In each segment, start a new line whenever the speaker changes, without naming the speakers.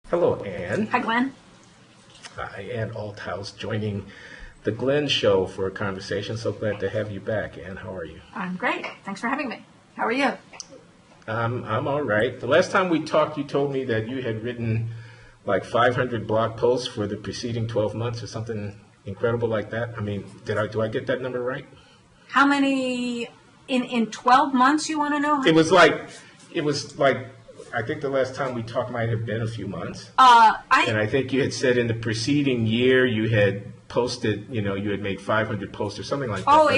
Hello, Ann.
Hi, Glenn.
Hi, Ann Althouse, joining the Glenn Show for a conversation. So glad to have you back, Ann. How are you?
I'm great. Thanks for having me. How are you?
I'm all right. The last time we talked, you told me that you had written like 500 blog posts for the preceding 12 months or something incredible like that. I mean, do I get that number right?
How many in 12 months you want to know?
It was like I think the last time we talked might have been a few months. And I think you had said in the preceding year you had posted, you had made 500 posts or something like that.
Oh,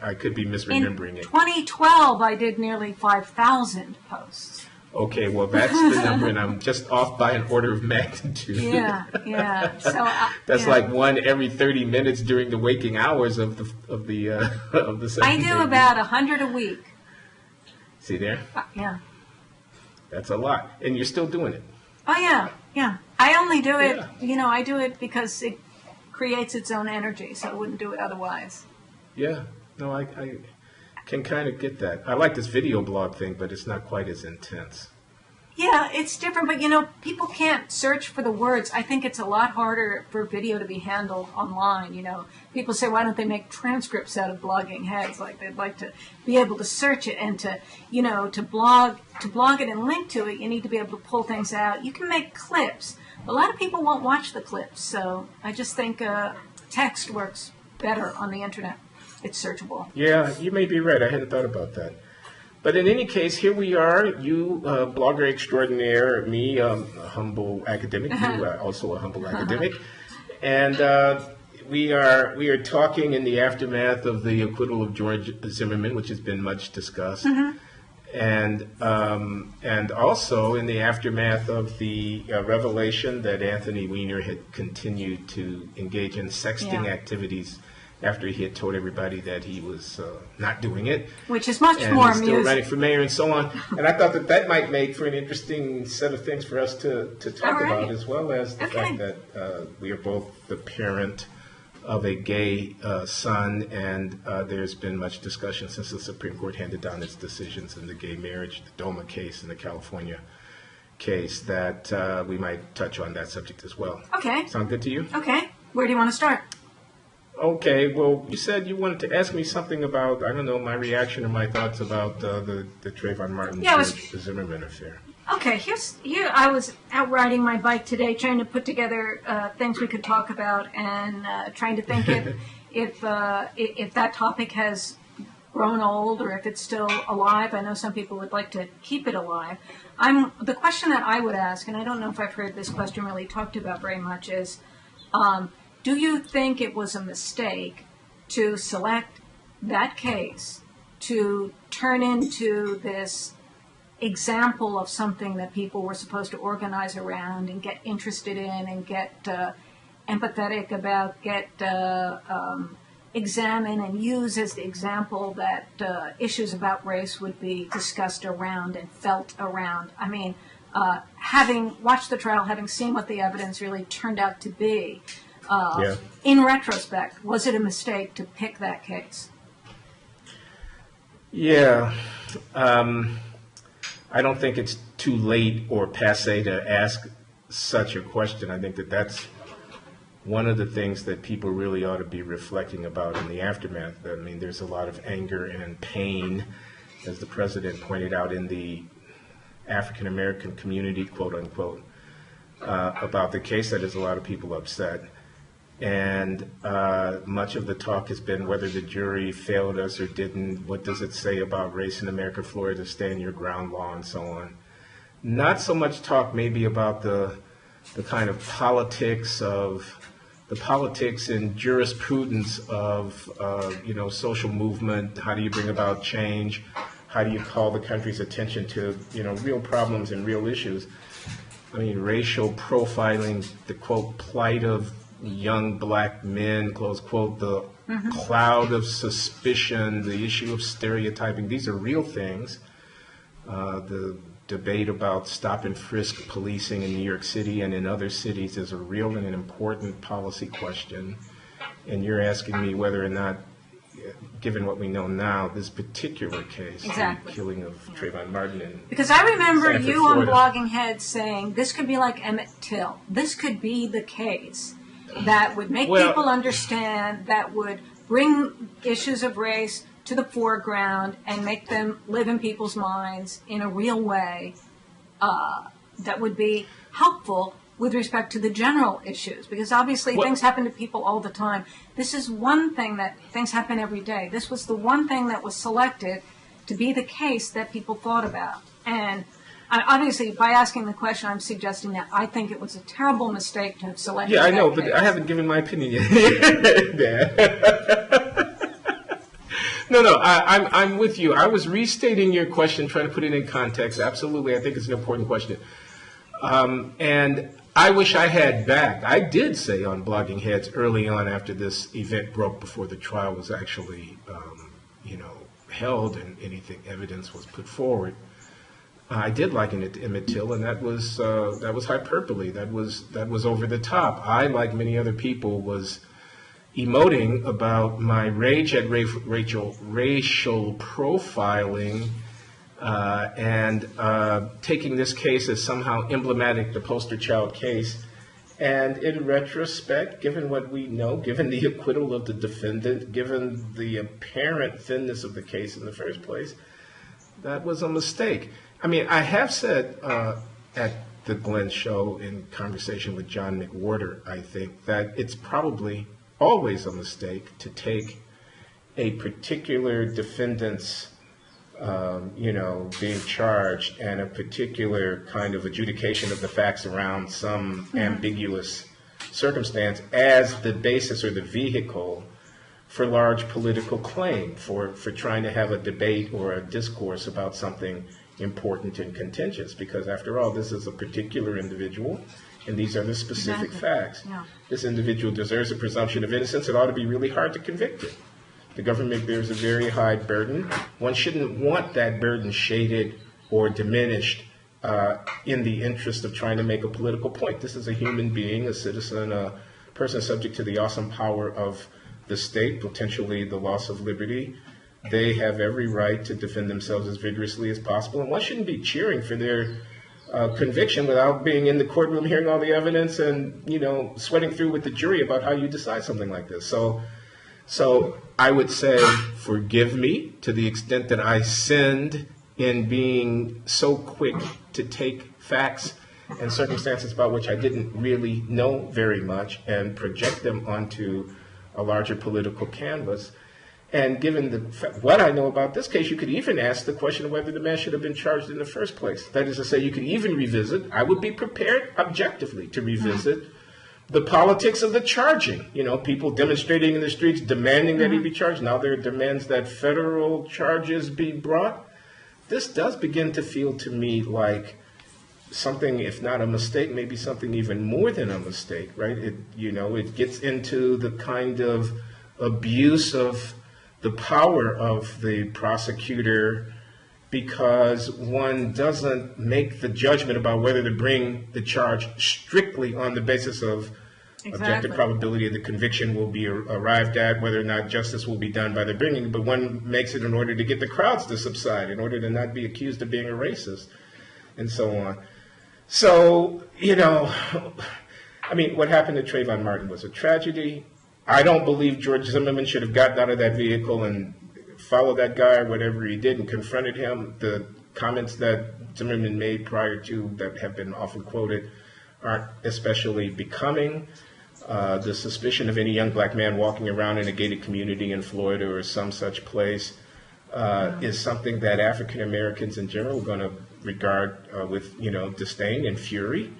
I could be misremembering
in
it.
2012, I did nearly 5,000 posts.
Okay, well, that's the number, and I'm just off by an order of magnitude.
Yeah. So
that's like one every 30 minutes during the waking hours of the 7
I do about 100 a week.
See there?
Yeah.
That's a lot, and you're still doing it.
Oh, yeah. I only do it,
Yeah.
I do it because it creates its own energy, so I wouldn't do it otherwise.
Yeah, no, I can kind of get that. I like this video blog thing, but it's not quite as intense.
Yeah, it's different, but people can't search for the words. I think it's a lot harder for video to be handled online. People say, why don't they make transcripts out of blogging heads? Like they'd like to be able to search it and to blog it and link to it. You need to be able to pull things out. You can make clips. A lot of people won't watch the clips, so I just think text works better on the internet. It's searchable.
Yeah, you may be right. I hadn't thought about that. But in any case, here we are, you, blogger extraordinaire, me, a humble academic, you also a humble academic. And we are talking in the aftermath of the acquittal of George Zimmerman, which has been much discussed. And also in the aftermath of the revelation that Anthony Weiner had continued to engage in sexting activities after he had told everybody that he was not doing it.
Which is much more
amusing.
amusing.
Still running for mayor and so on. And I thought that might make for an interesting set of things for us to talk about, as well as the fact that we are both the parent of a gay son, and there's been much discussion since the Supreme Court handed down its decisions in the gay marriage, the DOMA case and the California case, that we might touch on that subject as well.
Okay.
Sound good to you?
Okay. Where do you want to start?
Okay, well, you said you wanted to ask me something about, I don't know, my reaction or my thoughts about the Trayvon Martin the Zimmerman affair.
Okay, here I was out riding my bike today trying to put together things we could talk about and trying to think if that topic has grown old or if it's still alive. I know some people would like to keep it alive. The question that I would ask, and I don't know if I've heard this question really talked about very much, is do you think it was a mistake to select that case to turn into this example of something that people were supposed to organize around and get interested in and get empathetic about, examine and use as the example that issues about race would be discussed around and felt around? I mean, having watched the trial, having seen what the evidence really turned out to be, in retrospect, was it a mistake to pick that case?
Yeah. I don't think it's too late or passé to ask such a question. I think that's one of the things that people really ought to be reflecting about in the aftermath. I mean, there's a lot of anger and pain, as the president pointed out, in the African American community, quote unquote, about the case. That is a lot of people upset. And much of the talk has been whether the jury failed us or didn't. What does it say about race in America, Florida, stand your ground law, and so on. Not so much talk maybe about the kind of politics and jurisprudence of social movement. How do you bring about change? How do you call the country's attention to real problems and real issues? I mean, racial profiling, the quote plight of young black men, close quote, the cloud of suspicion, the issue of stereotyping. These are real things. The debate about stop-and-frisk policing in New York City and in other cities is a real and an important policy question. And you're asking me whether or not given what we know now, this particular case,
Exactly.
the killing of Trayvon Martin.
Because I remember
Sanford,
you on
Florida.
Blogging Heads saying this could be like Emmett Till. This could be the case that would make
Well-
people understand, that would bring issues of race to the foreground and make them live in people's minds in a real way that would be helpful with respect to the general issues. Because obviously things happen to people all the time. This is one thing that things happen every day. This was the one thing that was selected to be the case that people thought about. And obviously, by asking the question, I'm suggesting that I think it was a terrible mistake to have selected
Yeah, I know,
that
but
case.
I haven't given my opinion yet. No, I'm with you. I was restating your question, trying to put it in context. Absolutely, I think it's an important question. And I wish I had backed. I did say on Blogging Heads early on after this event broke, before the trial was actually, held and evidence was put forward. I did liken it to Emmett Till, and that was hyperbole. That was over the top. I, like many other people, was emoting about my rage at racial profiling and taking this case as somehow emblematic, the poster child case. And in retrospect, given what we know, given the acquittal of the defendant, given the apparent thinness of the case in the first place, that was a mistake. I mean, I have said at the Glenn show in conversation with John McWhorter, I think, that it's probably always a mistake to take a particular defendant's, being charged and a particular kind of adjudication of the facts around some ambiguous circumstance as the basis or the vehicle for large political claim, for trying to have a debate or a discourse about something important and contentious, because after all, this is a particular individual, and these are the specific facts.
Yeah.
This individual deserves a presumption of innocence. It ought to be really hard to convict him. The government bears a very high burden. One shouldn't want that burden shaded or diminished in the interest of trying to make a political point. This is a human being, a citizen, a person subject to the awesome power of the state, potentially the loss of liberty. They have every right to defend themselves as vigorously as possible, and one shouldn't be cheering for their conviction without being in the courtroom, hearing all the evidence, and sweating through with the jury about how you decide something like this. So I would say, forgive me to the extent that I sinned in being so quick to take facts and circumstances about which I didn't really know very much and project them onto a larger political canvas. And given what I know about this case, you could even ask the question of whether the man should have been charged in the first place. That is to say, you could even revisit, I would be prepared objectively to revisit the politics of the charging. People demonstrating in the streets, demanding that he be charged. Now there are demands that federal charges be brought. This does begin to feel to me like something, if not a mistake, maybe something even more than a mistake, right? It gets into the kind of abuse of the power of the prosecutor, because one doesn't make the judgment about whether to bring the charge strictly on the basis of objective probability of the conviction will be arrived at, whether or not justice will be done by the bringing, but one makes it in order to get the crowds to subside, in order to not be accused of being a racist, and so on. So, what happened to Trayvon Martin was a tragedy. I don't believe George Zimmerman should have gotten out of that vehicle and followed that guy or whatever he did and confronted him. The comments that Zimmerman made prior to that have been often quoted aren't especially becoming. The suspicion of any young black man walking around in a gated community in Florida or some such place is something that African Americans in general are going to regard with disdain and fury.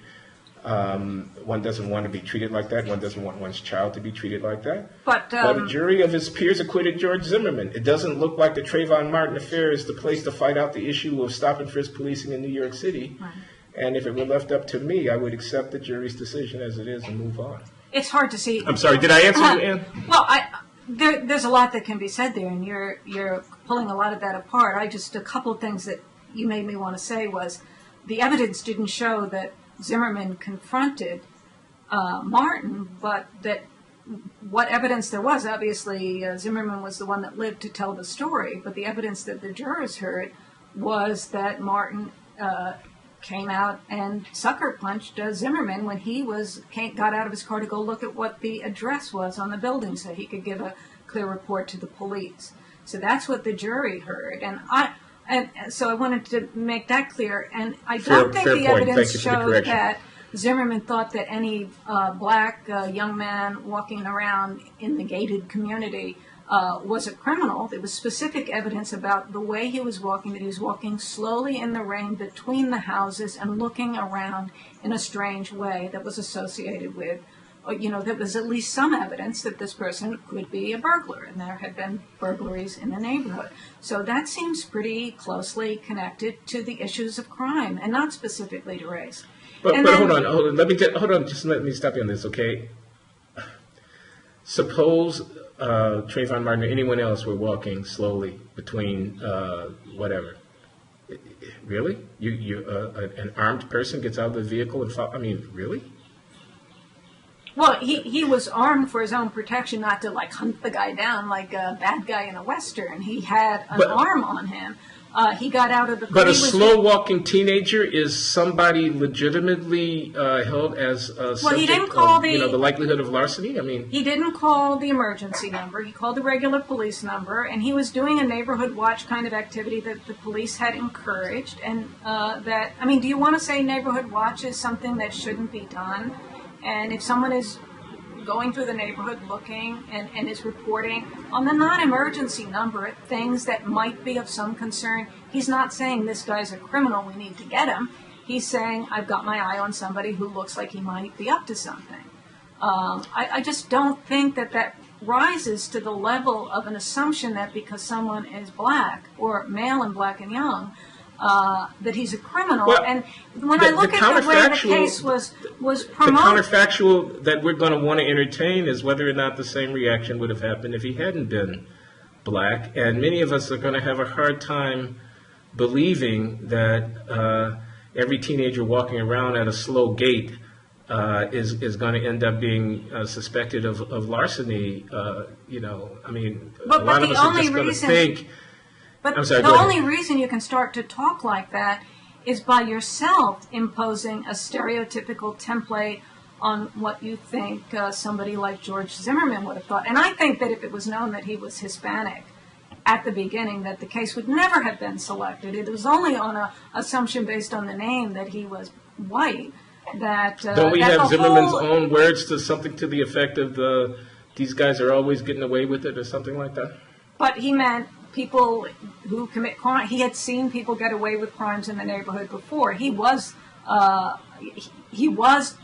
One doesn't want to be treated like that. One doesn't want one's child to be treated like that. But a jury of his peers acquitted George Zimmerman. It doesn't look like the Trayvon Martin affair is the place to fight out the issue of stop-and-frisk policing in New York City. Right. And if it were left up to me, I would accept the jury's decision as it is and move on.
It's hard to see.
I'm sorry, did I answer you, Ann?
Well, there's a lot that can be said there, and you're pulling a lot of that apart. A couple of things that you made me want to say was the evidence didn't show that Zimmerman confronted Martin, but that what evidence there was. Obviously, Zimmerman was the one that lived to tell the story, but the evidence that the jurors heard was that Martin came out and sucker punched Zimmerman when he got out of his car to go look at what the address was on the building so he could give a clear report to the police. So that's what the jury heard, and so I wanted to make that clear. And I don't think the evidence showed that Zimmerman thought that any black young man walking around in the gated community was a criminal. There was specific evidence about the way he was walking, that he was walking slowly in the rain between the houses and looking around in a strange way that was associated with, there was at least some evidence that this person could be a burglar, and there had been burglaries in the neighborhood. So that seems pretty closely connected to the issues of crime, and not specifically to race.
But hold on. Let me stop you on this, okay? Suppose Trayvon Martin or anyone else were walking slowly between whatever. Really? An armed person gets out of the vehicle and really?
Well, he was armed for his own protection, not to hunt the guy down like a bad guy in a Western. He had an arm on him. He got out of the car.
But a slow-walking teenager is somebody legitimately held as subject
he didn't call
the likelihood of larceny?
He didn't call the emergency number. He called the regular police number, and he was doing a neighborhood watch kind of activity that the police had encouraged. And do you want to say neighborhood watch is something that shouldn't be done? And if someone is going through the neighborhood looking and is reporting on the non-emergency number things that might be of some concern, he's not saying this guy's a criminal, we need to get him. He's saying, I've got my eye on somebody who looks like he might be up to something. I just don't think that rises to the level of an assumption that because someone is black or male and black and young, that he's a criminal.
Well,
and when I look at the way the case was promoted...
The counterfactual that we're going to want to entertain is whether or not the same reaction would have happened if he hadn't been black. And many of us are going to have a hard time believing that every teenager walking around at a slow gait is going to end up being suspected of larceny. A lot of us are just going to think...
But the only reason you can start to talk like that is by yourself imposing a stereotypical template on what you think somebody like George Zimmerman would have thought. And I think that if it was known that he was Hispanic at the beginning, that the case would never have been selected. It was only on an assumption based on the name that he was white.
Don't we have Zimmerman's own words to something to the effect of these guys are always getting away with it or something like that?
But he meant people who commit crime. He had seen people get away with crimes in the neighborhood before. He was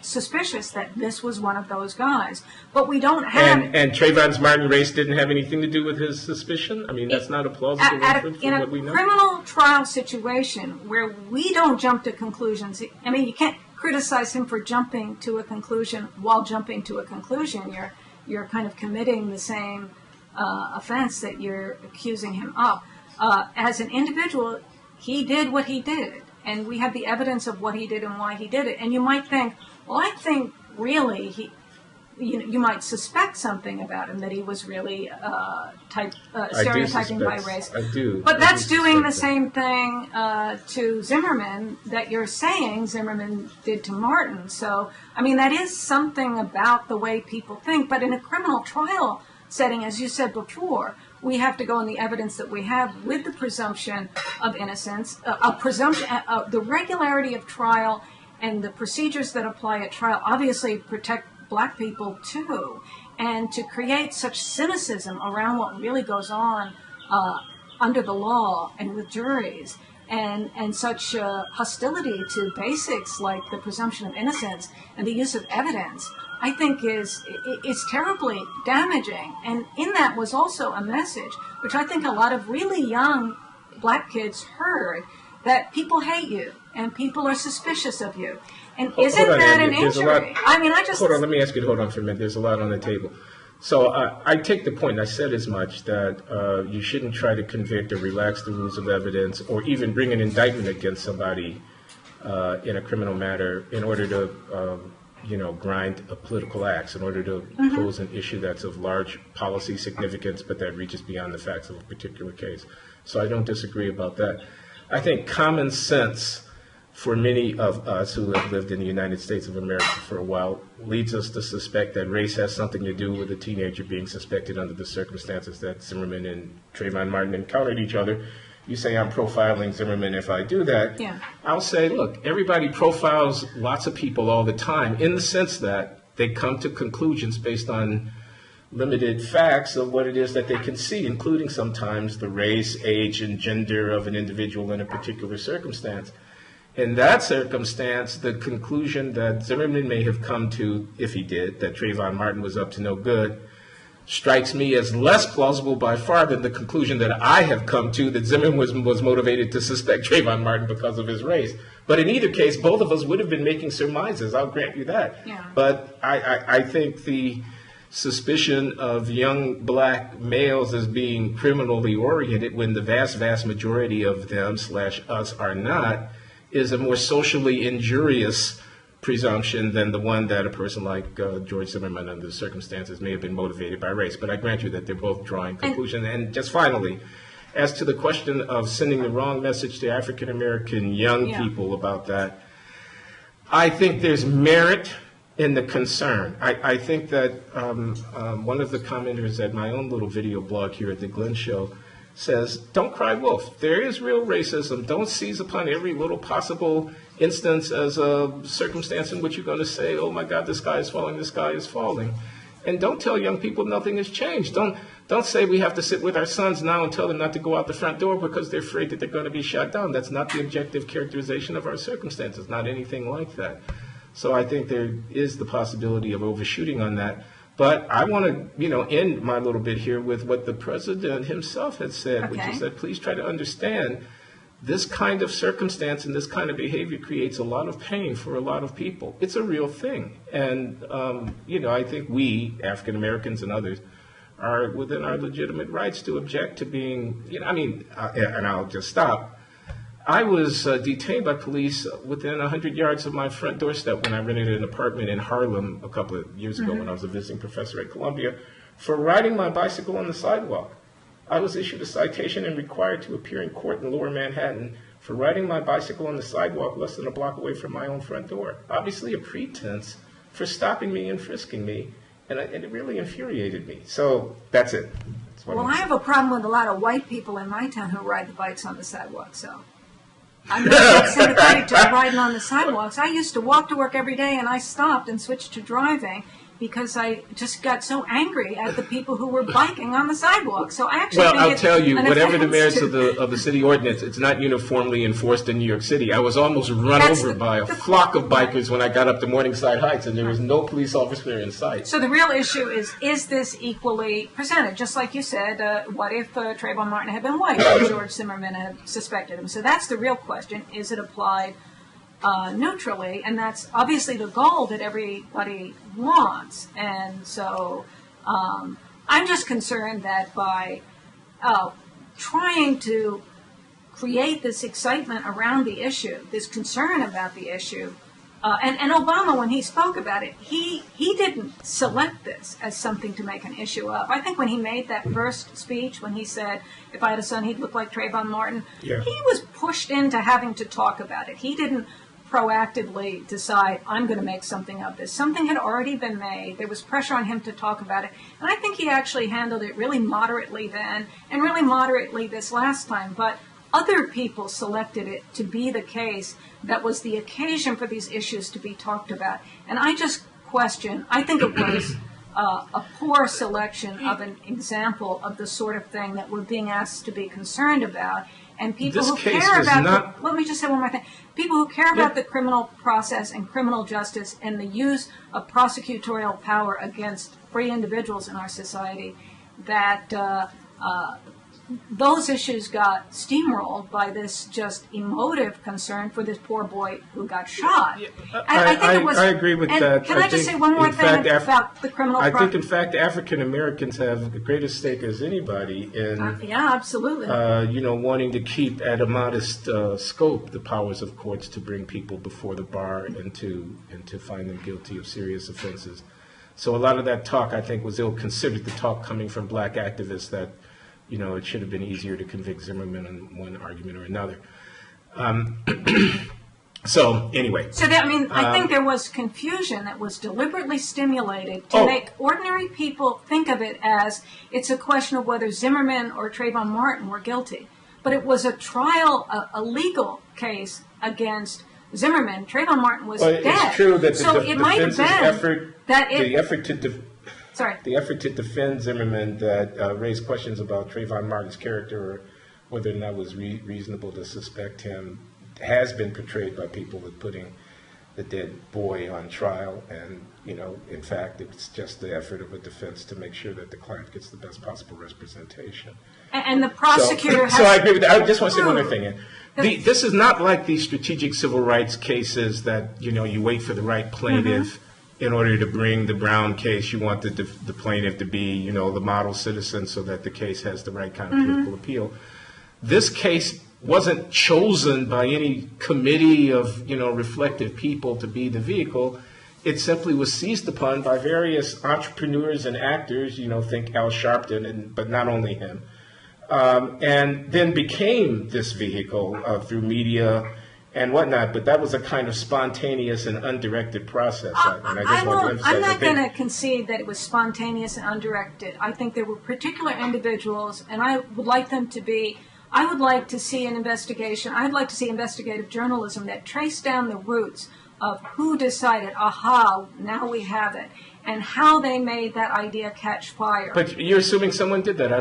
suspicious that this was one of those guys. But we don't have...
And Trayvon Martin's race didn't have anything to do with his suspicion? That's not a plausible inference from what we know?
In a criminal trial situation where we don't jump to conclusions, you can't criticize him for jumping to a conclusion while jumping to a conclusion. You're kind of committing the same offense that you're accusing him of. As an individual, he did what he did, and we have the evidence of what he did and why he did it. And you might think, well, I think really you might suspect something about him, that he was really stereotyping by race.
I do.
But that's doing the same thing to Zimmerman that you're saying Zimmerman did to Martin. So, that is something about the way people think. But in a criminal trial setting, as you said before, we have to go on the evidence that we have with the presumption of innocence, the regularity of trial, and the procedures that apply at trial obviously protect black people too. And to create such cynicism around what really goes on under the law and with juries, and such hostility to basics like the presumption of innocence and the use of evidence, I think is terribly damaging. And in that was also a message, which I think a lot of really young black kids heard, that people hate you and people are suspicious of you. And isn't that an injury?
Hold on, let me ask you to hold on for a minute. There's a lot on the table. So I take the point, and I said as much, that you shouldn't try to convict or relax the rules of evidence or even bring an indictment against somebody in a criminal matter in order to grind a political axe in order to pose an issue that's of large policy significance, but that reaches beyond the facts of a particular case. So I don't disagree about that. I think common sense for many of us who have lived in the United States of America for a while leads us to suspect that race has something to do with a teenager being suspected under the circumstances that Zimmerman and Trayvon Martin encountered each other. You say I'm profiling Zimmerman if I do that.
Yeah.
I'll say, look, everybody profiles lots of people all the time in the sense that they come to conclusions based on limited facts of what it is that they can see, including sometimes the race, age, and gender of an individual in a particular circumstance. In that circumstance, the conclusion that Zimmerman may have come to, if he did, that Trayvon Martin was up to no good, strikes me as less plausible by far than the conclusion that I have come to, that Zimmerman was motivated to suspect Trayvon Martin because of his race. But in either case, both of us would have been making surmises. I'll grant you that.
Yeah.
But I think the suspicion of young black males as being criminally oriented when the vast, vast majority of them / us are not is a more socially injurious presumption than the one that a person like George Zimmerman under the circumstances may have been motivated by race. But I grant you that they're both drawing conclusions. And just finally, as to the question of sending the wrong message to African-American young people about that, I think there's merit in the concern. I think that one of the commenters at my own little video blog here at the Glenn Show says, don't cry wolf. There is real racism. Don't seize upon every little possible instance as a circumstance in which you're going to say, oh my God, the sky is falling, the sky is falling. And don't tell young people nothing has changed. Don't say we have to sit with our sons now and tell them not to go out the front door because they're afraid that they're going to be shot down. That's not the objective characterization of our circumstances, not anything like that. So I think there is the possibility of overshooting on that. But I want to, end my little bit here with what the president himself had said, which is that please try to understand this kind of circumstance and this kind of behavior creates a lot of pain for a lot of people. It's a real thing. And, I think we, African Americans and others, are within our legitimate rights to object to being, and I'll just stop. I was detained by police within 100 yards of my front doorstep when I rented an apartment in Harlem a couple of years ago when I was a visiting professor at Columbia for riding my bicycle on the sidewalk. I was issued a citation and required to appear in court in Lower Manhattan for riding my bicycle on the sidewalk less than a block away from my own front door. Obviously a pretense for stopping me and frisking me, and it really infuriated me. So that's it.
Well, I have a problem with a lot of white people in my town who ride the bikes on the sidewalk, so I'm not sympathetic to riding on the sidewalks. I used to walk to work every day, and I stopped and switched to driving because I just got so angry at the people who were biking on the sidewalk. So I actually think
I'll tell you, whatever the merits
to...
of the city ordinance, it's not uniformly enforced in New York City. I was almost run over by a flock of bikers when I got up to Morningside Heights, and there was no police officer in sight.
So the real issue is this equally presented? Just like you said, what if Trayvon Martin had been white and George Zimmerman had suspected him? So that's the real question. Is it applied neutrally? And that's obviously the goal that everybody wants. And so I'm just concerned that by trying to create this excitement around the issue, this concern about the issue, and Obama, when he spoke about it, he didn't select this as something to make an issue of. I think when he made that first speech, when he said, if I had a son, he'd look like Trayvon Martin, he was pushed into having to talk about it. He didn't proactively decide, I'm going to make something of this. Something had already been made. There was pressure on him to talk about it. And I think he actually handled it really moderately then and really moderately this last time. But other people selected it to be the case that was the occasion for these issues to be talked about. And I just question, I think it was a poor selection of an example of the sort of thing that we're being asked to be concerned about. And people who care about, let me just say one more thing, people who care about the criminal process and criminal justice and the use of prosecutorial power against free individuals in our society, that those issues got steamrolled by this just emotive concern for this poor boy who got shot.
Yeah,
I think it was.
I agree with that.
Can I just say one more thing about the criminal?
I think, in fact, African Americans have the greatest stake as anybody in,
yeah, absolutely.
Wanting to keep at a modest scope the powers of courts to bring people before the bar and to find them guilty of serious offenses. So a lot of that talk, I think, was ill-considered, the talk coming from black activists that, it should have been easier to convict Zimmerman on one argument or another. So, anyway.
So, I think there was confusion that was deliberately stimulated to make ordinary people think of it as it's a question of whether Zimmerman or Trayvon Martin were guilty. But it was a trial, a legal case against Zimmerman. Trayvon Martin was dead.
It's true that the effort to defend Zimmerman that raised questions about Trayvon Martin's character or whether or not it was reasonable to suspect him has been portrayed by people as putting the dead boy on trial. And, in fact, it's just the effort of a defense to make sure that the client gets the best possible representation.
And the prosecutor has...
So I agree with that. I just want to say one other thing. This is not like these strategic civil rights cases that, you wait for the right plaintiff in order to bring the Brown case. You want the plaintiff to be, the model citizen so that the case has the right kind of political appeal. This case wasn't chosen by any committee of, reflective people to be the vehicle. It simply was seized upon by various entrepreneurs and actors, think Al Sharpton, but not only him. And then became this vehicle through media and whatnot, but that was a kind of spontaneous and undirected process.
I'm not going to concede that it was spontaneous and undirected. I think there were particular individuals, and I would like to see an investigation. I'd like to see investigative journalism that traced down the roots of who decided, now we have it, and how they made that idea catch fire.
But you're assuming someone did that.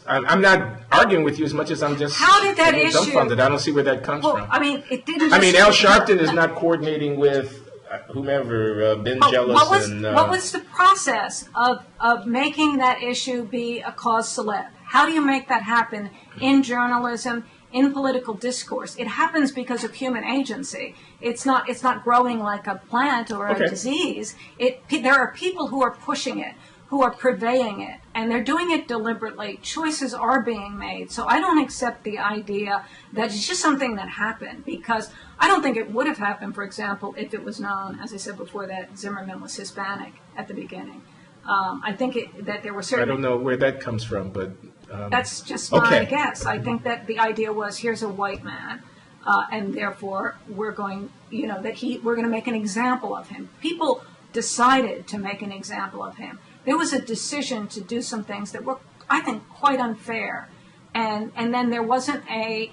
I'm not arguing with you as much as I'm just dumbfounded. I don't see where that comes from.
It didn't.
Al Sharpton is not coordinating with whomever, Ben Jealous.
What was the process of making that issue be a cause célèbre? How do you make that happen in journalism, in political discourse? It happens because of human agency. It's not growing like a plant or a disease. There are people who are pushing it, who are purveying it, and they're doing it deliberately. Choices are being made. So I don't accept the idea that it's just something that happened, because I don't think it would have happened, for example, if it was known, as I said before, that Zimmerman was Hispanic at the beginning. I think that there were certain...
I don't know where that comes from, but...
That's just my guess. I think that the idea was, here's a white man, and therefore we're going, we're going to make an example of him. People decided to make an example of him. There was a decision to do some things that were, I think, quite unfair, and then there wasn't a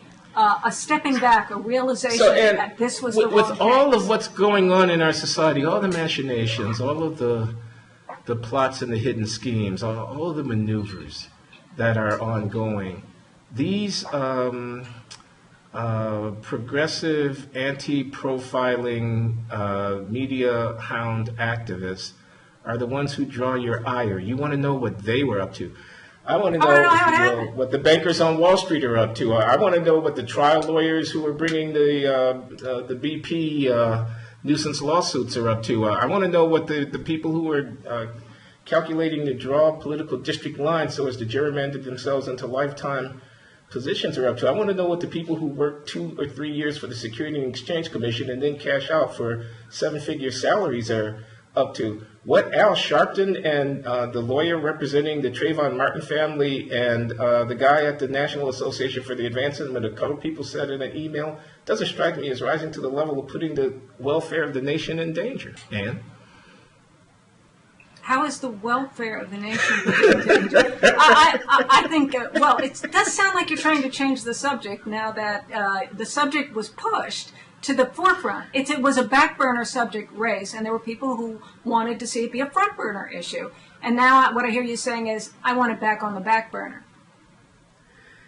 stepping back, a realization that this was the wrong
with all of what's going on in our society, all the machinations, all of the plots and the hidden schemes, all of the maneuvers that are ongoing. These progressive, anti-profiling media hound activists are the ones who draw your ire. You want to know what they were up to. I want to know what the bankers on Wall Street are up to. I want to know what the trial lawyers who are bringing the BP nuisance lawsuits are up to. I want to know what the people who are calculating to draw political district lines so as to gerrymander themselves into lifetime positions are up to. I want to know what the people who work 2 or 3 years for the Security and Exchange Commission and then cash out for 7-figure salaries are up to. What Al Sharpton and the lawyer representing the Trayvon Martin family and the guy at the National Association for the Advancement of Colored People said in an email doesn't strike me as rising to the level of putting the welfare of the nation in danger. Ann?
How is the welfare of the nation put in danger? I think, it does sound like you're trying to change the subject now that the subject was pushed to the forefront. It was a back burner subject raised, and there were people who wanted to see it be a front burner issue. And now what I hear you saying is, I want it back on the back burner.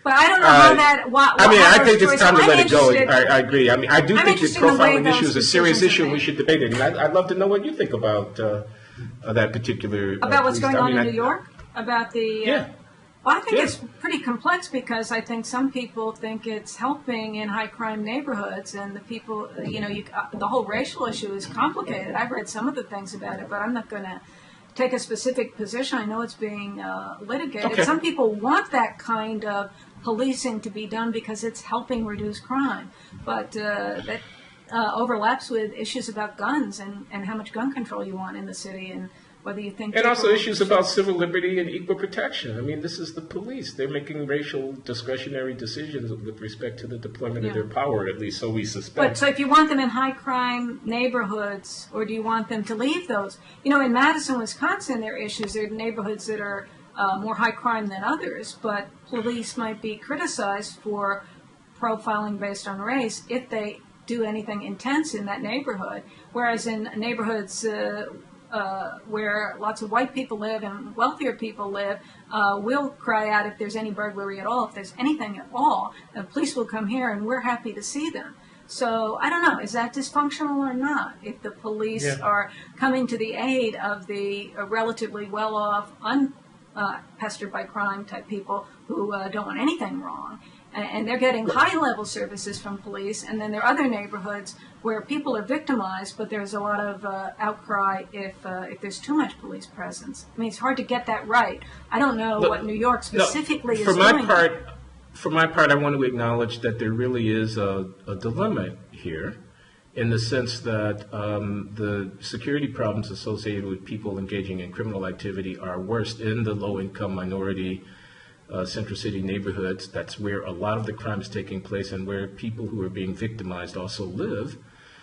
But I don't know how that...
I think it's time to let it go. I agree. I do think the profiling issue is a serious issue, and we should debate it. And I'd love to know what you think about that particular...
About what's going on in New York? About the... Well, I think
Yeah.
it's pretty complex because I think some people think it's helping in high crime neighborhoods, and the people, the whole racial issue is complicated. I've read some of the things about it, but I'm not going to take a specific position. I know it's being litigated.
Okay.
Some people want that kind of policing to be done because it's helping reduce crime, but that overlaps with issues about guns and how much gun control you want in the city, and whether you think
And also
people
issues about civil liberty and equal protection. I mean, this is the police. They're making racial discretionary decisions with respect to the deployment of their power, at least so we
But
suspect.
so if you want them in high crime neighborhoods, or do you want them to leave those? In Madison, Wisconsin, there are issues. There are neighborhoods that are more high crime than others, but police might be criticized for profiling based on race if they do anything intense in that neighborhood. Whereas in neighborhoods where lots of white people live and wealthier people live, we'll cry out if there's any burglary at all, if there's anything at all. The police will come here, and we're happy to see them. So I don't know, is that dysfunctional or not? If the police are coming to the aid of the relatively well-off, pestered by crime type people who don't want anything wrong, and they're getting high-level services from police, and then there are other neighborhoods where people are victimized, but there's a lot of outcry if there's too much police presence. I mean, it's hard to get that right. I don't know what New York specifically is doing.
For my part, I want to acknowledge that there really is a dilemma here, in the sense that the security problems associated with people engaging in criminal activity are worst in the low-income minority Central City neighborhoods. That's where a lot of the crime is taking place, and where people who are being victimized also live.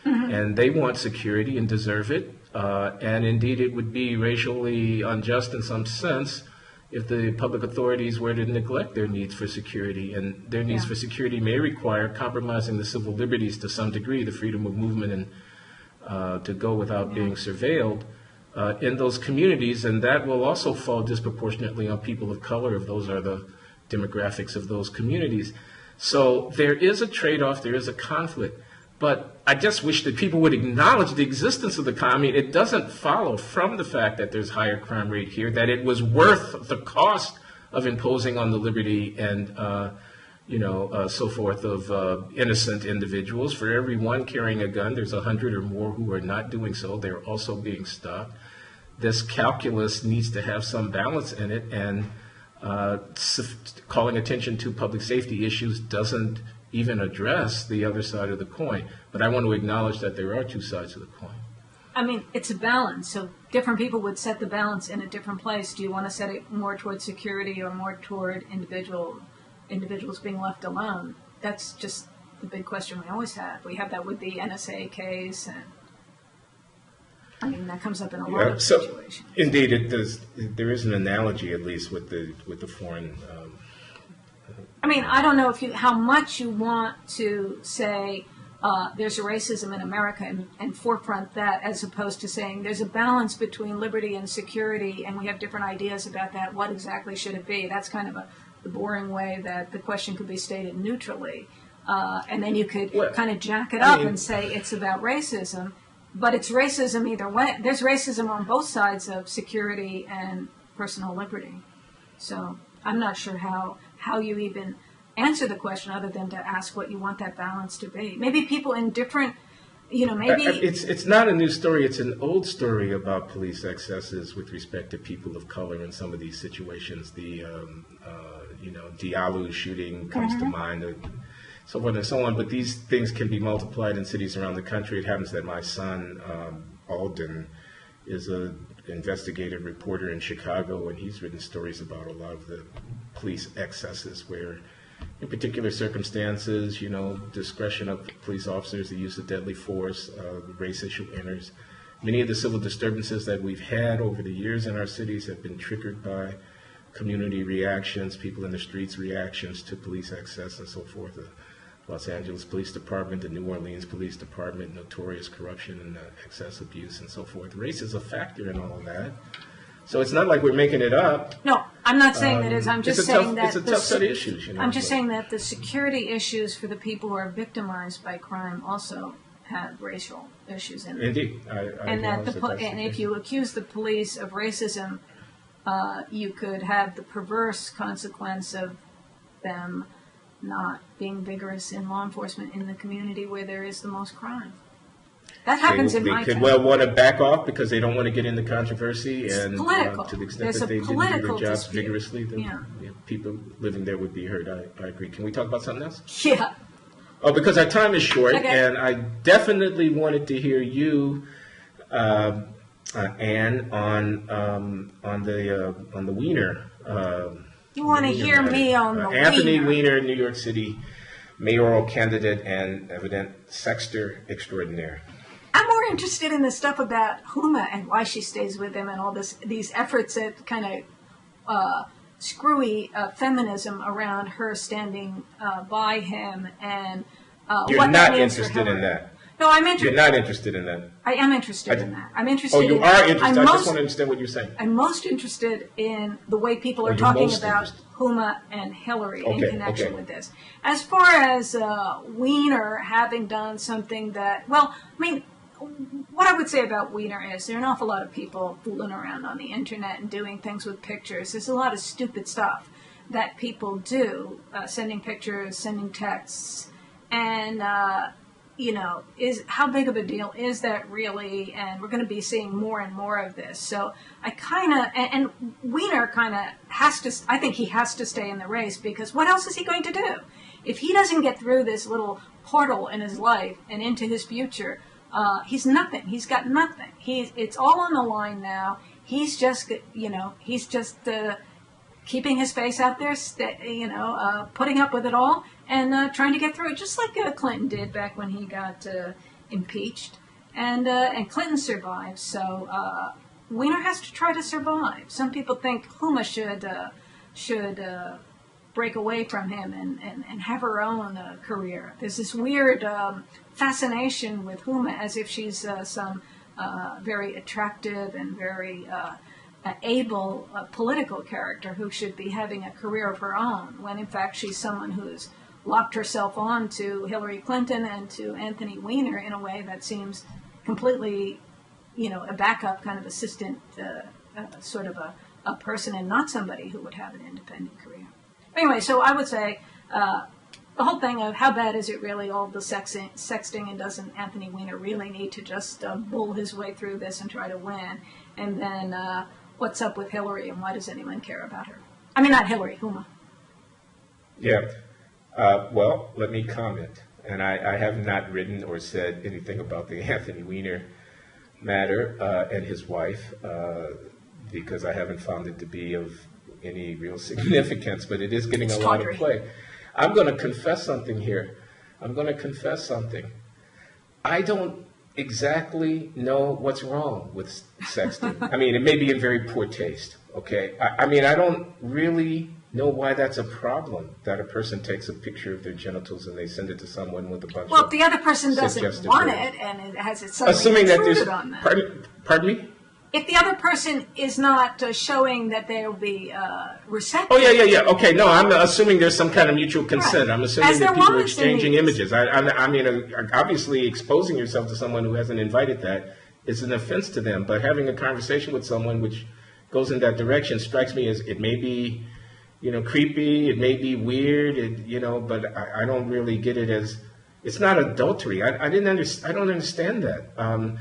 Mm-hmm. And they want security and deserve it. And indeed, it would be racially unjust in some sense if the public authorities were to neglect their needs for security. And their needs for security may require compromising the civil liberties to some degree, the freedom of movement and to go without being surveilled in those communities. And that will also fall disproportionately on people of color if those are the demographics of those communities. So there is a trade-off, there is a conflict. But I just wish that people would acknowledge the existence of the crime. I mean, it doesn't follow from the fact that there's higher crime rate here that it was worth the cost of imposing on the liberty and, so forth of innocent individuals. For every one carrying a gun, there's 100 or more who are not doing so. They're also being stopped. This calculus needs to have some balance in it, and calling attention to public safety issues doesn't even address the other side of the coin. But I want to acknowledge that there are two sides of the coin.
I mean, it's a balance, so different people would set the balance in a different place. Do you want to set it more toward security or more toward individuals being left alone? That's just the big question we always have. We have that with the NSA case, and I mean, that comes up in a lot of situations.
Indeed, it does. There is an analogy, at least, with the foreign.
I mean, I don't know how much you want to say there's a racism in America and forefront that, as opposed to saying there's a balance between liberty and security, and we have different ideas about that. What exactly should it be? That's kind of the boring way that the question could be stated neutrally. And then you could kind of jack it up and say it's about racism, but it's racism either way. There's racism on both sides of security and personal liberty. So I'm not sure how you even answer the question other than to ask what you want that balance to be. Maybe people in different, maybe...
It's not a new story. It's an old story about police excesses with respect to people of color in some of these situations. The, Diallo shooting comes to mind, so forth and so on. But these things can be multiplied in cities around the country. It happens that my son, Alden, is an investigative reporter in Chicago, and he's written stories about a lot of the police excesses where, in particular circumstances, discretion of police officers, the use of deadly force, the race issue enters. Many of the civil disturbances that we've had over the years in our cities have been triggered by community reactions, people in the streets' reactions to police excess and so forth. The Los Angeles Police Department, the New Orleans Police Department, notorious corruption and excess abuse and so forth. Race is a factor in all of that. So it's not like we're making it up.
No, I'm not saying that is. I'm just saying that
it's a tough set of issues.
I'm just saying that the security issues for the people who are victimized by crime also have racial issues in them.
Indeed,
and if you accuse the police of racism you could have the perverse consequence of them not being vigorous in law enforcement in the community where there is the most crime. That happens in my
They could
town.
well want to back off because they don't want to get into controversy, and
political.
to the extent
There's
that
a
they didn't do
political
their jobs
dispute.
vigorously, then
Yeah.
people living there would be hurt. I agree. Can we talk about something else?
Yeah.
Oh, because our time is short,
Okay.
and I definitely wanted to hear you, Anne, on the Weiner.
You want to
Weiner
hear
matter.
me on the
Anthony
Weiner.
Weiner, New York City mayoral candidate and evident sexter extraordinaire.
I'm more interested in the stuff about Huma and why she stays with him and all these efforts at kind of screwy feminism around her standing by him and
You're
what that
not
means for
interested in
Hillary.
that.
No, I'm interested.
You're not interested in that.
I am interested in that. I'm interested.
Oh, you
in,
are interested.
I'm
I
most,
just want to understand what you're saying.
I'm most interested in the way people are
you're
talking
most
about
interested.
Huma and Hillary in
Okay,
connection
okay.
with this. As far as Weiner having done something that, well, I mean, what I would say about Weiner is there are an awful lot of people fooling around on the internet and doing things with pictures. There's a lot of stupid stuff that people do, sending pictures, sending texts, and is how big of a deal is that really? And we're going to be seeing more and more of this. So I kind of, and Weiner kind of has to, I think he has to stay in the race because what else is he going to do? If he doesn't get through this little portal in his life and into his future, he's nothing. He's got nothing. It's all on the line now. He's just, keeping his face out there, putting up with it all, and trying to get through it, just like Clinton did back when he got impeached. And Clinton survived, so Weiner has to try to survive. Some people think Huma should break away from him and have her own career. There's this weird fascination with Huma as if she's some very attractive and very able political character who should be having a career of her own, when in fact she's someone who's locked herself on to Hillary Clinton and to Anthony Weiner in a way that seems completely, a backup kind of assistant, sort of a person and not somebody who would have an independent career. Anyway, so I would say the whole thing of how bad is it really, all the sexting, and doesn't Anthony Weiner really need to just bull his way through this and try to win? And then what's up with Hillary and why does anyone care about her? I mean, not Hillary, Huma.
Yeah. Well, let me comment. And I have not written or said anything about the Anthony Weiner matter and his wife because I haven't found it to be of any real significance, but it is getting a lot of play. I'm going to confess something here. I don't exactly know what's wrong with sexting. I mean, it may be in very poor taste, okay? I mean, I don't really know why that's a problem, that a person takes a picture of their genitals and they send it to someone with a bunch
Well,
of
if the other person doesn't
suggestive
want
words.
it and it has it suddenly
Assuming that there's,
intruded on them.
pardon me?
If the other person is not showing that they'll be receptive.
Oh, yeah. Okay, no, I'm assuming there's some kind of mutual consent.
Right.
I'm assuming
As
that
there
people are
was in
exchanging
these.
images. I mean, obviously exposing yourself to someone who hasn't invited that is an offense to them. But having a conversation with someone which goes in that direction strikes me as it may be, creepy, it may be weird, but I don't really get it as, it's not adultery. I don't understand that.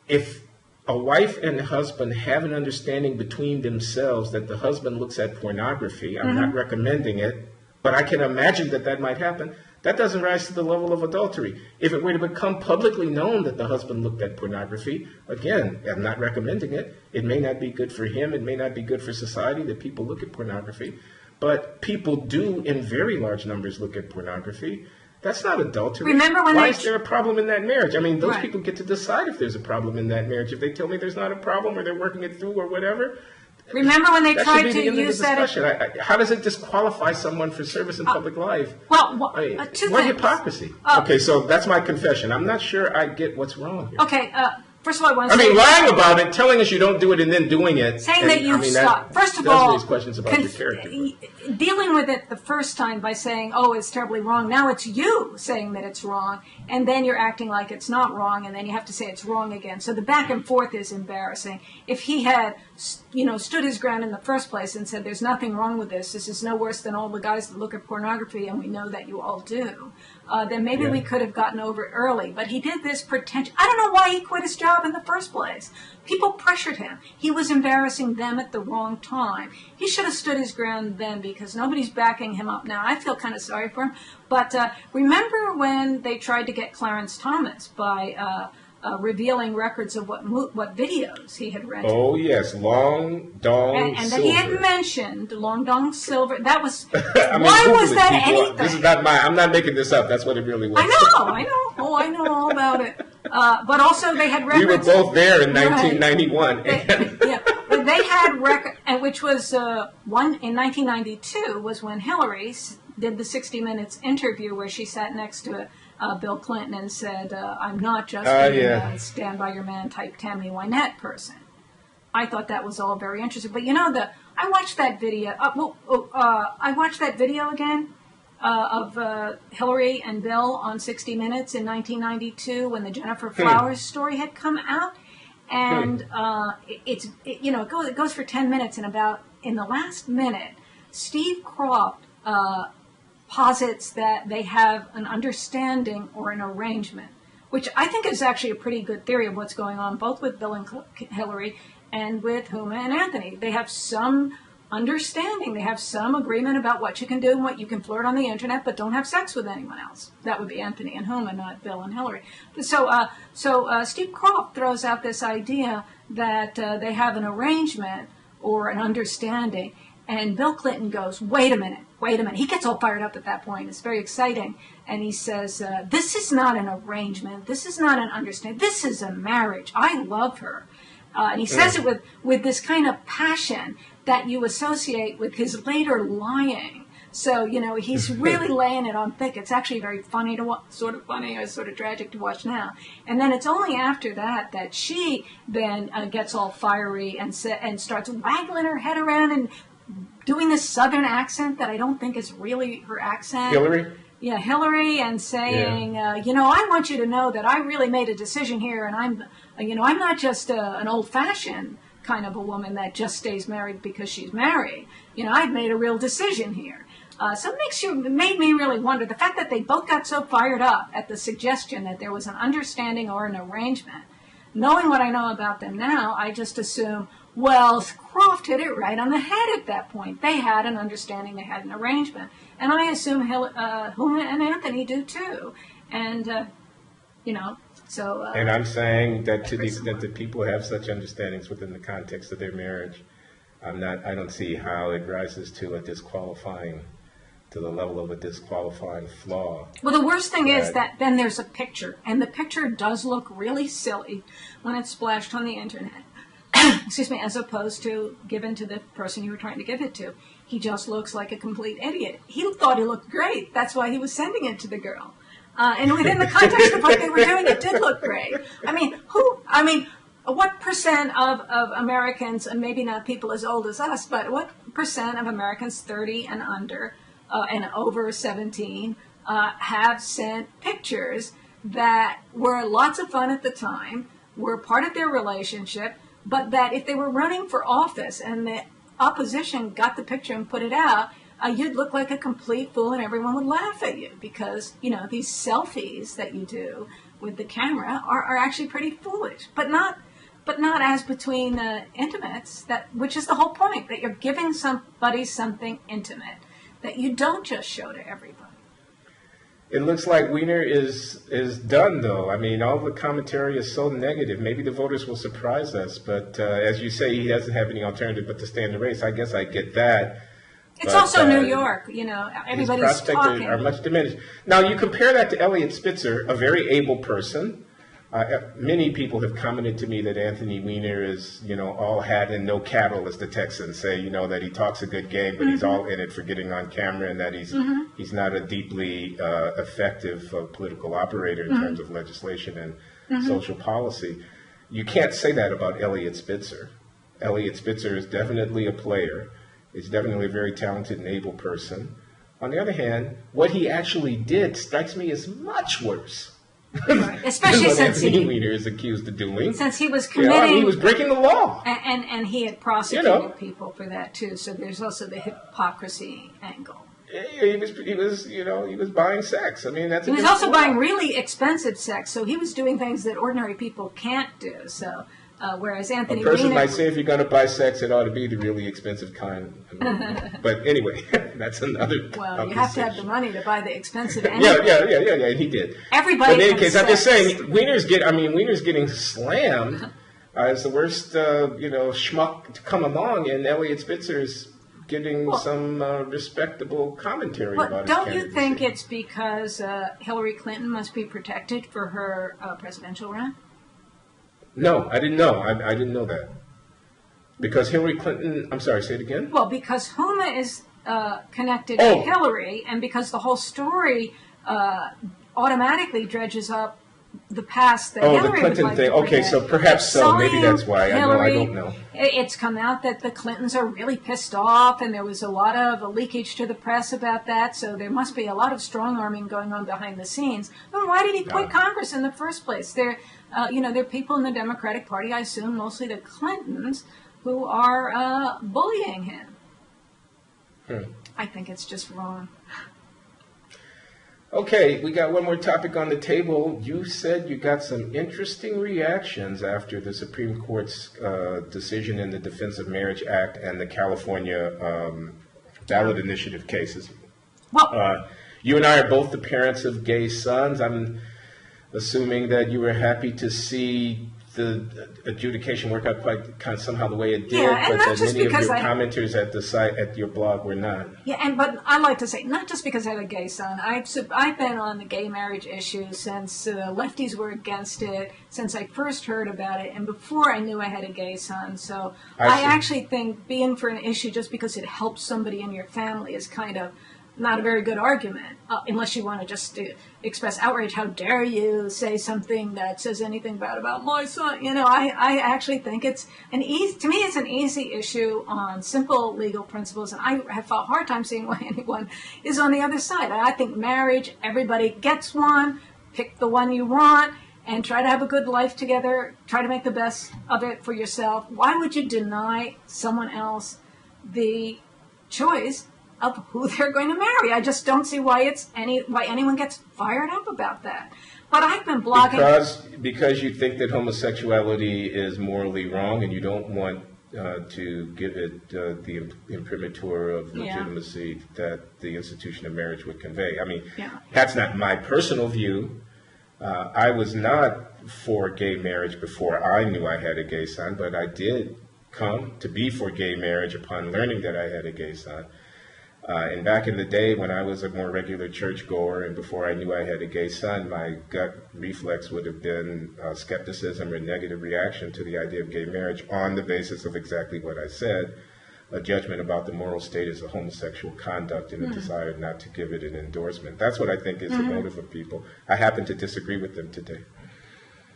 If a wife and husband have an understanding between themselves that the husband looks at pornography, I'm not recommending it, but I can imagine that might happen. That doesn't rise to the level of adultery. If it were to become publicly known that the husband looked at pornography, again, I'm not recommending it. It may not be good for him. It may not be good for society that people look at pornography. But people do, in very large numbers, look at pornography. That's not adultery.
Remember when
Why
they-
is there a problem in that marriage? I mean, those
Right.
people get to decide if there's a problem in that marriage. If they tell me there's not a problem or they're working it through or whatever,
Remember when they
that
tried
should be
to
the end of the
use that?
discussion. How does it disqualify someone for service in public life?
Well,
I mean,
two
what
things.
hypocrisy. Okay, so that's my confession. I'm not sure I get what's wrong here.
Okay, First of all, I want to
I
say...
mean, lying about it, telling us you don't do it and then doing it.
Saying that you stop. First of all,
raise questions about your character.
Dealing with it the first time by saying, oh, it's terribly wrong. Now it's you saying that it's wrong, and then you're acting like it's not wrong, and then you have to say it's wrong again. So the back and forth is embarrassing. If he had, stood his ground in the first place and said, there's nothing wrong with this, this is no worse than all the guys that look at pornography, and we know that you all do, then maybe we could have gotten over it early. But he did this pretentious... I don't know why he quit his job in the first place. People pressured him. He was embarrassing them at the wrong time. He should have stood his ground then, because nobody's backing him up now. I feel kind of sorry for him. But remember when they tried to get Clarence Thomas by revealing records of what videos he had rented?
Oh, yes. Long Dong
and
Silver.
that he had mentioned Long Dong Silver. That was...
I mean,
why
Google
was
it,
that
people.
anything?
This is not I'm not making this up. That's what it really was.
I know. Oh, I know all about it. But also they had records...
We were both there in 1991.
They had record, which was one in 1992 was when Hillary did the 60 Minutes interview where she sat next to Bill Clinton and said, "I'm not just a stand by your man type Tammy Wynette person." I thought that was all very interesting. But I watched that video. I watched that video again of Hillary and Bill on 60 Minutes in 1992 when the Jennifer Flowers story had come out. And it goes for 10 minutes, and in the last minute, Steve Croft posits that they have an understanding or an arrangement, which I think is actually a pretty good theory of what's going on, both with Bill and Hillary and with Huma and Anthony. They have some understanding. They have some agreement about what you can do and what you can flirt on the internet, but don't have sex with anyone else. That would be Anthony and Huma, not Bill and Hillary. So Steve Croft throws out this idea that they have an arrangement or an understanding, and Bill Clinton goes, wait a minute. He gets all fired up at that point. It's very exciting. And he says, this is not an arrangement. This is not an understanding. This is a marriage. I love her. And he says it with this kind of passion that you associate with his later lying. So, he's really laying it on thick. It's actually very funny to watch, sort of funny, or sort of tragic to watch now. And then it's only after that she then gets all fiery and starts waggling her head around and doing this southern accent that I don't think is really her accent.
Hillary?
Yeah, Hillary, and saying, I want you to know that I really made a decision here, and I'm not just an old-fashioned kind of a woman that just stays married because she's married. I've made a real decision here. So it made me really wonder, the fact that they both got so fired up at the suggestion that there was an understanding or an arrangement. Knowing what I know about them now, I just assume, well, Croft hit it right on the head at that point. They had an understanding, they had an arrangement. And I assume Huma and Anthony do too. And, so...
and I'm saying that to the extent that people have such understandings within the context of their marriage, I don't see how it rises to the level of a disqualifying flaw.
Well, the worst thing is that then there's a picture, and the picture does look really silly when it's splashed on the internet. Excuse me, as opposed to given to the person you were trying to give it to. He just looks like a complete idiot. He thought he looked great. That's why he was sending it to the girl. And within the context of what they were doing, it did look great. What percent of Americans, and maybe not people as old as us, but what percent of Americans 30 and under and over 17 have sent pictures that were lots of fun at the time, were part of their relationship, but that if they were running for office and the opposition got the picture and put it out, you'd look like a complete fool and everyone would laugh at you because, these selfies that you do with the camera are actually pretty foolish, but not as between intimates, which is the whole point, that you're giving somebody something intimate that you don't just show to everybody.
It looks like Weiner is done, though. I mean, all the commentary is so negative. Maybe the voters will surprise us, but as you say, he doesn't have any alternative but to stay in the race. I guess I get that.
It's also New York, everybody's
his prospects
talking.
are much diminished. Now, you compare that to Eliot Spitzer, a very able person. Many people have commented to me that Anthony Weiner is, all hat and no cattle, as the Texans say, that he talks a good game, but he's all in it for getting on camera, and that he's not a deeply effective political operator in terms of legislation and social policy. you can't say that about Eliot Spitzer. Eliot Spitzer is definitely a player. He's definitely a very talented and able person. On the other hand, what he actually did strikes me as much worse.
Right. Especially
what
since
Anthony Weiner is accused of doing.
Since he was
You know,
committing,
he was breaking the law.
and he had prosecuted people for that too. So there's also the hypocrisy angle.
He was buying sex. I mean, that's.
He was also buying really expensive sex. So he was doing things that ordinary people can't do. So whereas Anthony
A person
Weiner
might say if you're going to buy sex, it ought to be the really expensive kind. But anyway, that's another.
Well, you have to have the money to buy the expensive.
Yeah, and he did.
Everybody.
But in any
has
case, I'm just
sex.
saying, Weiner's getting slammed as the worst, schmuck to come along, and Eliot Spitzer's getting some respectable commentary about
But
his
don't you
candidacy.
think it's because Hillary Clinton must be protected for her presidential run?
No, I didn't know. I didn't know that. Because Hillary Clinton, I'm sorry, say it again?
Well, because Huma is connected
Oh.
to Hillary, and because the whole story automatically dredges up the past that
Oh, the
Hillary
Clinton
would like
thing.
to
Okay,
forget.
so perhaps so. Maybe that's why. I
Hillary,
don't know.
It's come out that the Clintons are really pissed off, and there was a lot of leakage to the press about that, so there must be a lot of strong-arming going on behind the scenes. Well, why did he quit Congress in the first place? There are people in the Democratic Party, I assume mostly the Clintons, who are bullying him. I think it's just wrong.
Okay, we got one more topic on the table. You said you got some interesting reactions after the Supreme Court's decision in the Defense of Marriage Act and the California ballot initiative cases.
Well,
You and I are both the parents of gay sons. I'm assuming that you were happy to see the adjudication work out kind of somehow the way it did,
Yeah, and
but
not
that
just
many of your
because
commenters at the site at your blog were not.
yeah, but I like to say, not just because I have a gay son. I've been on the gay marriage issue since lefties were against it, since I first heard about it, and before I knew I had a gay son. So I
see.
actually think being for an issue just because it helps somebody in your family is kind of not a very good argument, unless you want to just express outrage. How dare you say something that says anything bad about my son? I actually think it's to me it's an easy issue on simple legal principles, and I have a hard time seeing why anyone is on the other side. I think marriage, everybody gets one, pick the one you want, and try to have a good life together, try to make the best of it for yourself. Why would you deny someone else the choice of who they're going to marry? I just don't see why anyone gets fired up about that. But I've been blogging
Because you think that homosexuality is morally wrong, and you don't want to give it the imprimatur of legitimacy that the institution of marriage would convey. I mean, that's not my personal view. I was not for gay marriage before I knew I had a gay son, but I did come to be for gay marriage upon learning that I had a gay son. And back in the day when I was a more regular churchgoer and before I knew I had a gay son, my gut reflex would have been skepticism or negative reaction to the idea of gay marriage on the basis of exactly what I said, a judgment about the moral status of homosexual conduct and a desire not to give it an endorsement. That's what I think is the motive of people. I happen to disagree with them today.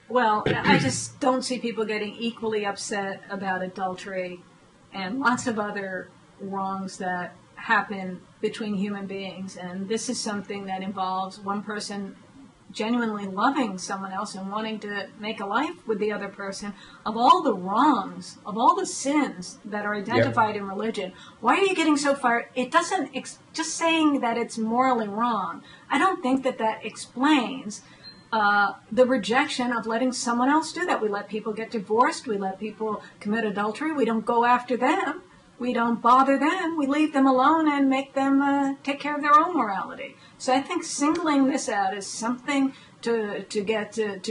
Well, I just don't see people getting equally upset about adultery and lots of other wrongs that happen between human beings. And this is something that involves one person genuinely loving someone else and wanting to make a life with the other person. Of all the wrongs, of all the sins that are identified in religion, why are you getting so far? It doesn't, just saying that it's morally wrong, I don't think that explains the rejection of letting someone else do that. We let people get divorced. We let people commit adultery. We don't go after them. We don't bother them. We leave them alone and make them take care of their own morality. So I think singling this out is something to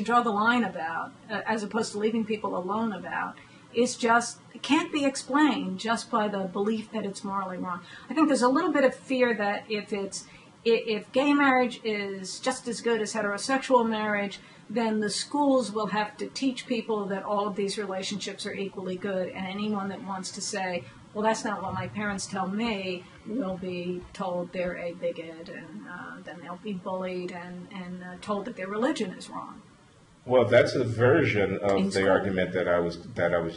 draw the line about, as opposed to leaving people alone about, is just, it can't be explained just by the belief that it's morally wrong. I think there's a little bit of fear that if gay marriage is just as good as heterosexual marriage, then the schools will have to teach people that all of these relationships are equally good, and anyone that wants to say, well, that's not what my parents tell me, will be told they're a bigot, and then they'll be bullied and told that their religion is wrong.
Well, that's a version
In
of the
school.
argument that I was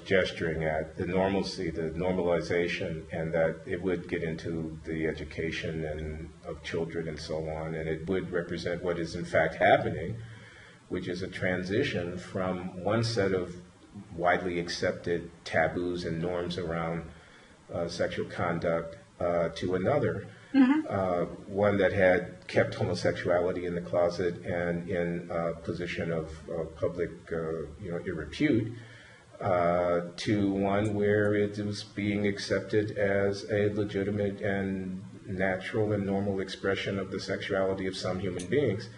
gesturing at, the normalcy, the normalization, and that it would get into the education and of children and so on, and it would represent what is in fact happening, which is a transition from one set of widely accepted taboos and norms around sexual conduct to another. One that had kept homosexuality in the closet and in a position of public, irrepute, to one where it was being accepted as a legitimate and natural and normal expression of the sexuality of some human beings.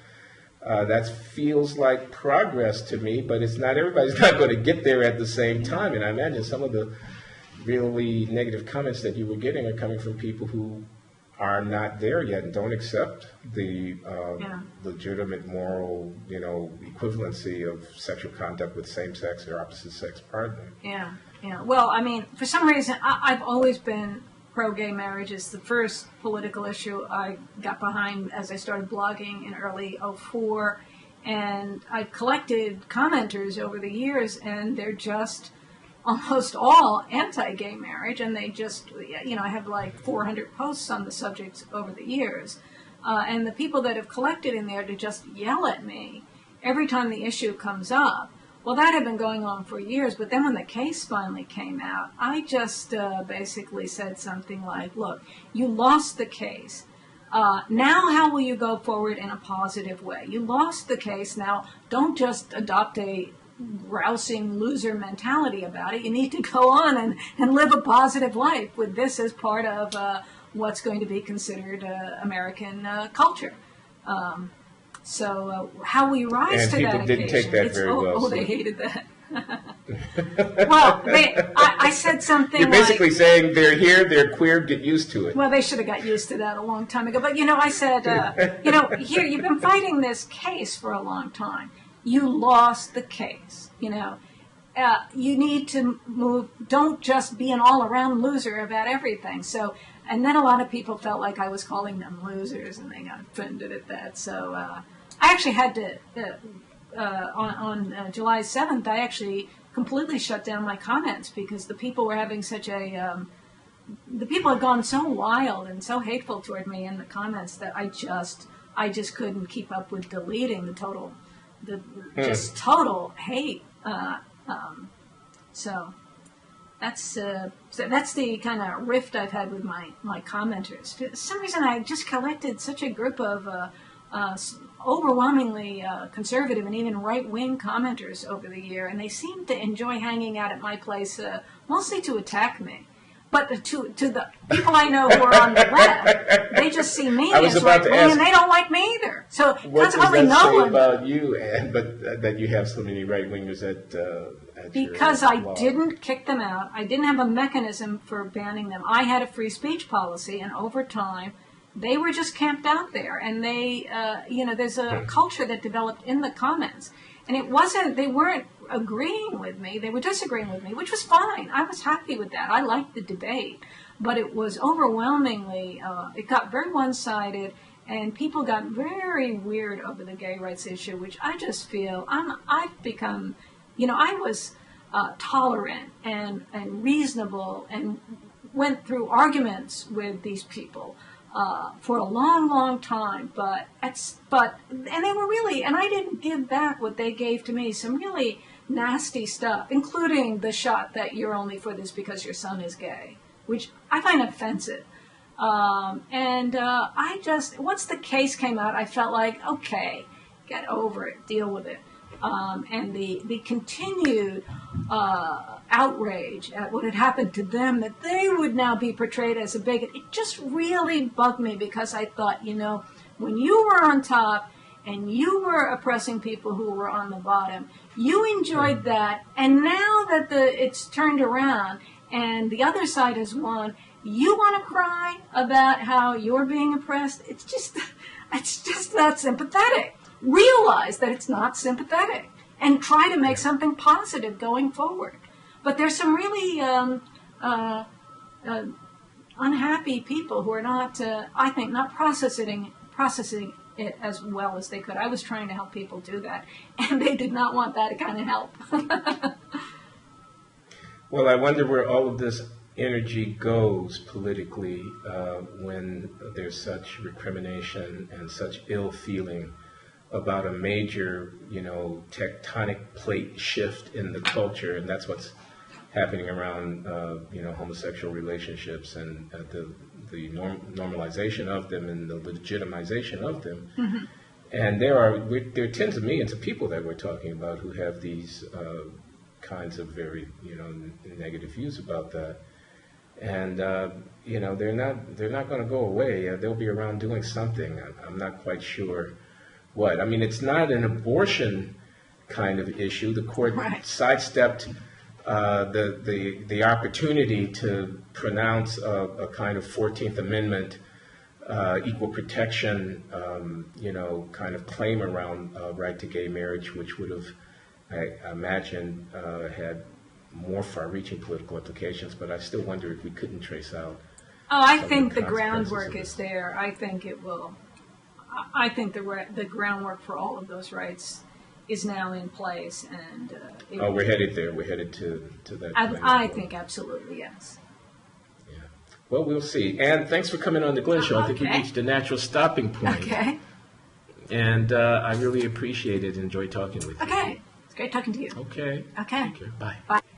That feels like progress to me, but it's not. Everybody's not going to get there at the same time. And I imagine some of the really negative comments that you were getting are coming from people who are not there yet and don't accept the legitimate moral, equivalency of sexual conduct with same-sex or opposite-sex partner.
Yeah, yeah. Well, I mean, for some reason, I've always been pro-gay marriage. It's the first political issue I got behind as I started blogging in early '04, and I've collected commenters over the years, and they're just almost all anti-gay marriage, and they just, I have like 400 posts on the subject over the years, and the people that have collected in there to just yell at me every time the issue comes up. Well, that had been going on for years, but then when the case finally came out, I just basically said something like, look, you lost the case. Now how will you go forward in a positive way? You lost the case. Now don't just adopt a grousing loser mentality about it. You need to go on and live a positive life with this as part of what's going to be considered American culture. So how we rise
And
to
people
that
didn't
occasion.
take that very well.
They hated that. Well, I said something
You're basically
like,
saying they're here, they're queer, get used to it.
well, they should have got used to that a long time ago. But, I said, here, you've been fighting this case for a long time. You lost the case, you need to move, don't just be an all-around loser about everything. So, and then a lot of people felt like I was calling them losers, and they got offended at that. So I actually had to, on July 7th, I actually completely shut down my comments because the people were having such a, the people had gone so wild and so hateful toward me in the comments that I just couldn't keep up with deleting just total hate. So that's the kind of rift I've had with my commenters. For some reason, I just collected such a group of overwhelmingly conservative and even right-wing commenters over the year, and they seem to enjoy hanging out at my place, mostly to attack me. But to the people I know who are on the left, they just see me as right-wing, and they don't like me either. So consequently, no one.
What does that say about you, Ann, but that you have so many right-wingers at
because
your
I
blog?
didn't kick them out. I didn't have a mechanism for banning them. I had a free speech policy, and over time, they were just camped out there. And they, there's a culture that developed in the comments. And they weren't agreeing with me. They were disagreeing with me, which was fine. I was happy with that. I liked the debate. But it was overwhelmingly, it got very one-sided, and people got very weird over the gay rights issue, which I just feel, I've become, I was tolerant and reasonable and went through arguments with these people for a long, long time, and they were really, and I didn't give back what they gave to me, some really nasty stuff, including the shot that you're only for this because your son is gay, which I find offensive. Once the case came out, I felt like, okay, get over it, deal with it. And the continued outrage at what had happened to them, that they would now be portrayed as a bigot, it just really bugged me because I thought, when you were on top and you were oppressing people who were on the bottom, you enjoyed that, and now that it's turned around and the other side has won, you want to cry about how you're being oppressed? It's just not sympathetic. Realize that it's not sympathetic and try to make something positive going forward. But there's some really unhappy people who are not, I think, not processing it as well as they could. I was trying to help people do that, and they did not want that kind of help.
Well, I wonder where all of this energy goes politically when there's such recrimination and such ill feeling about a major, tectonic plate shift in the culture, and that's what's happening around, homosexual relationships and the normalization of them and the legitimization of them.
Mm-hmm.
And there are tens of millions of people that we're talking about who have these kinds of very, negative views about that. And they're not going to go away. They'll be around doing something. I'm not quite sure what. I mean, it's not an abortion kind of issue. The court sidestepped the opportunity to pronounce a kind of 14th Amendment equal protection, kind of claim around right to gay marriage, which would have, I imagine, had more far-reaching political implications. But I still wonder if we couldn't trace out.
Oh, I think the groundwork is there. I think it will. I think the groundwork for all of those rights is now in place, and
we're headed there. We're headed to that.
I think absolutely, yes.
Yeah. Well, we'll see. And thanks for coming on the Glenn Show. I think you reached a natural stopping point.
Okay.
And I really appreciate it. Enjoy talking with you.
Okay. It's great talking to you.
Okay.
Okay.
Take care. Bye.
Bye.